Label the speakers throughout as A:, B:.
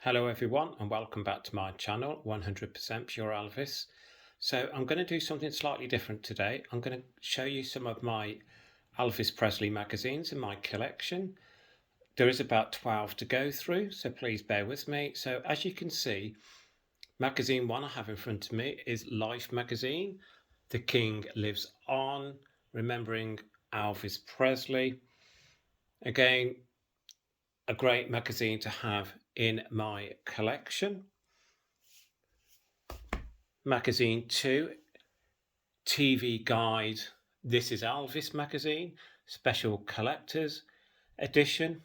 A: Hello everyone and welcome back to my channel 100% Pure Elvis. So I'm going to do something slightly different today. I'm going to show you some of my Elvis Presley magazines in my collection. There is about 12 to go through, so please bear with me. So as you can see, magazine 1 I have in front of me is Life magazine. The King Lives On, remembering Elvis Presley. Again, a great magazine to have in my collection. Magazine 2, TV Guide, This is Elvis magazine, special collector's edition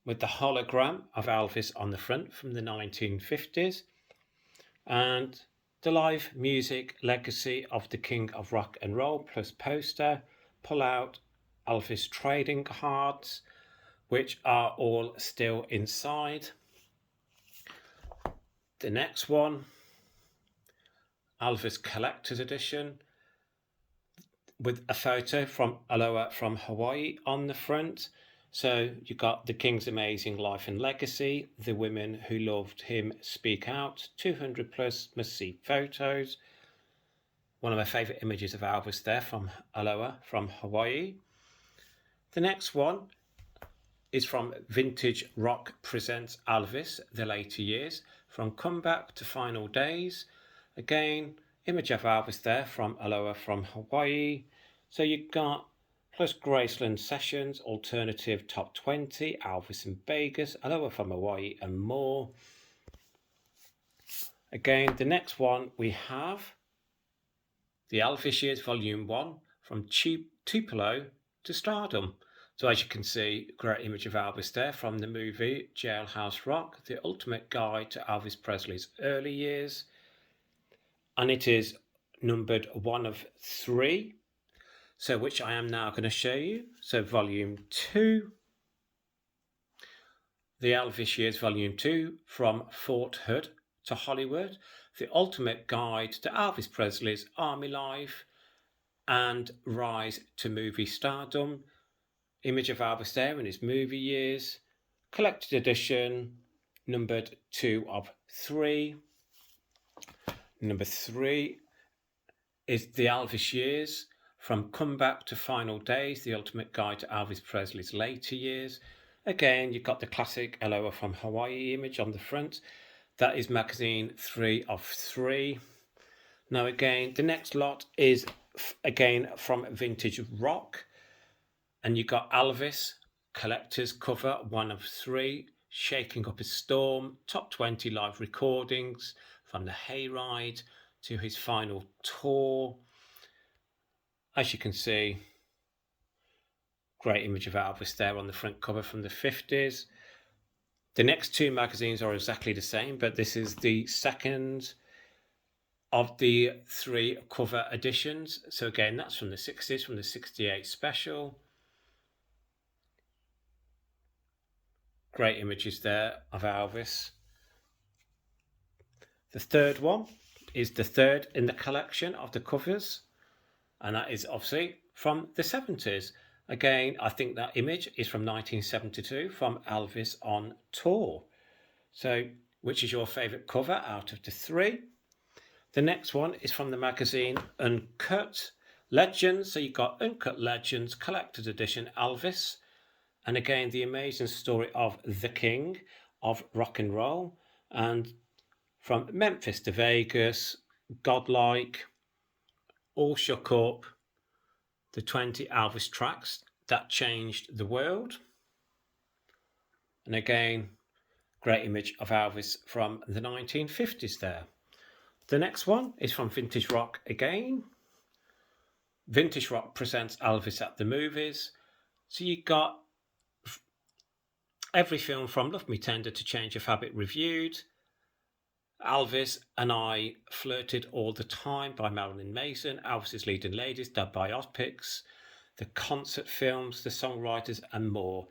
A: with the hologram of Elvis on the front from the 1950s, and the live music legacy of the King of Rock and Roll plus poster, pull out Elvis trading cards, which are all still inside. The next one, Elvis Collector's Edition, with a photo from Aloha from Hawaii on the front. So you got the King's amazing life and legacy, the women who loved him speak out, 200 plus must-see photos. One of my favourite images of Elvis there from Aloha from Hawaii. The next one is from Vintage Rock Presents Elvis, the later years, from Comeback to Final Days. Again, image of Elvis there from Aloha from Hawaii. So you've got plus Graceland Sessions, Alternative Top 20, Elvis in Vegas, Aloha from Hawaii, and more. Again, the next one we have the Elvis Years Volume 1, from Tupelo to Stardom. So as you can see, great image of Elvis there from the movie Jailhouse Rock, the ultimate guide to Elvis Presley's early years. And it is numbered 1 of 3, so which I am now going to show you. So volume 2, the Elvis Years Volume 2, from Fort Hood to Hollywood, the ultimate guide to Elvis Presley's army life and rise to movie stardom. Image of Elvis there in his movie years, collected edition, numbered 2 of 3. Number 3 is the Elvis Years, from Comeback to Final Days, the ultimate guide to Elvis Presley's later years. Again, you've got the classic Aloha from Hawaii image on the front. That is magazine 3 of 3. Now again, the next lot is again from Vintage Rock, and you got Elvis collector's cover 1 of 3, Shaking Up a Storm, top 20 live recordings from the Hayride to his final tour. As you can see, great image of Elvis there on the front cover from the 50s. The next 2 magazines are exactly the same, but this is the second of the 3 cover editions. So again, that's from the 60s, from the 68 special. Great images there of Elvis. The third one is the third in the collection of the covers, and that is obviously from the 70s. Again, I think that image is from 1972, from Elvis on tour. So which is your favourite cover out of the 3? The next one is from the magazine Uncut Legends. So you've got Uncut Legends, collector's edition Elvis. And again, the amazing story of the King of Rock and Roll. And from Memphis to Vegas, Godlike, All Shook Up, the 20 Elvis tracks that changed the world. And again, great image of Elvis from the 1950s there. The next one is from Vintage Rock again. Vintage Rock Presents Elvis at the Movies. So you got every film from Love Me Tender to Change Your Habit reviewed. Elvis and I Flirted All the Time by Marilyn Mason, Elvis's Leading Ladies, the biopics, the concert films, the songwriters, and more.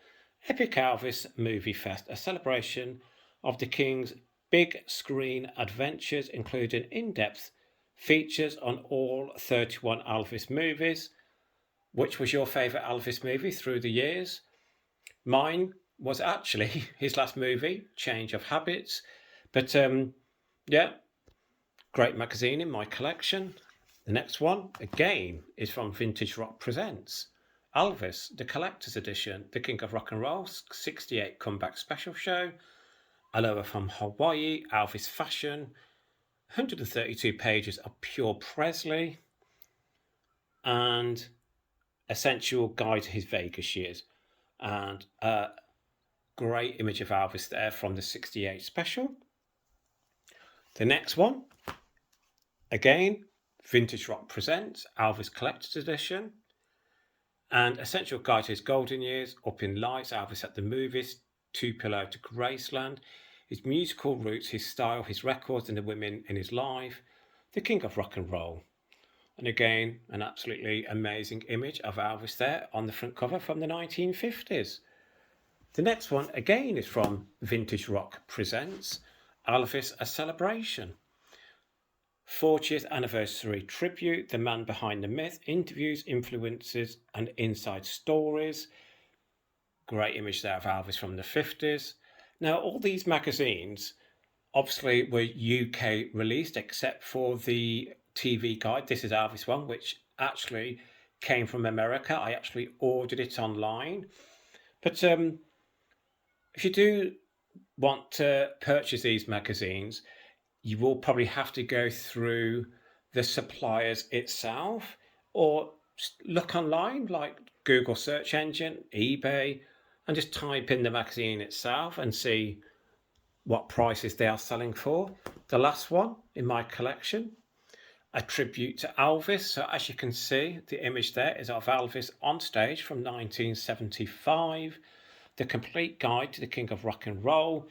A: Epic Elvis Movie Fest, a celebration of the King's big screen adventures, including in-depth features on all 31 Elvis movies. Which was your favourite Elvis movie through the years? Mine was actually his last movie, Change of Habits. But yeah, great magazine in my collection. The next one, again, is from Vintage Rock Presents. Elvis, the Collector's Edition, The King of Rock and Roll, 68 Comeback Special Show. Aloha from Hawaii, Elvis Fashion, 132 pages of pure Presley, and Essential Guide to His Vegas Years. And a great image of Elvis there from the 68 special. The next one, again, Vintage Rock Presents, Elvis Collector's Edition, and Essential Guide to His Golden Years, Up in Lights, Elvis at the Movies, Tupelo to Graceland, his musical roots, his style, his records, and the women in his life, the King of Rock and Roll. And again, an absolutely amazing image of Elvis there on the front cover from the 1950s. The next one, again, is from Vintage Rock Presents, Elvis A Celebration. 40th anniversary tribute, the man behind the myth, interviews, influences, and inside stories. Great image there of Elvis from the 50s. Now, all these magazines obviously were UK released, except for the TV guide. This is Elvis one, which actually came from America. I actually ordered it online. But if you do want to purchase these magazines, you will probably have to go through the suppliers itself or look online, like Google search engine, eBay, and just type in the magazine itself and see what prices they are selling for. The last one in my collection, a tribute to Elvis. So as you can see, the image there is of Elvis on stage from 1975. The complete guide to the King of Rock and Roll,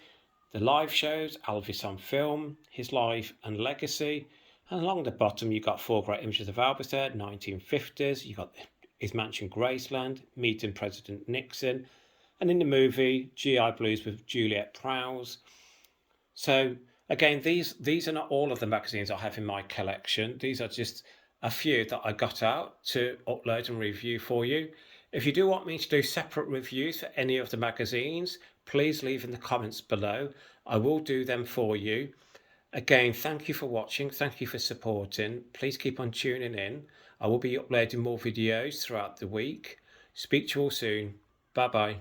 A: the live shows, Elvis on film, his life and legacy. And along the bottom, you've got 4 great images of Elvis there, 1950s. You've got his mansion Graceland, meeting President Nixon. And in the movie, GI Blues with Juliet Prowse. So again, these are not all of the magazines I have in my collection. These are just a few that I got out to upload and review for you. If you do want me to do separate reviews for any of the magazines, please leave in the comments below. I will do them for you. Again, thank you for watching. Thank you for supporting. Please keep on tuning in. I will be uploading more videos throughout the week. Speak to you all soon. Bye bye.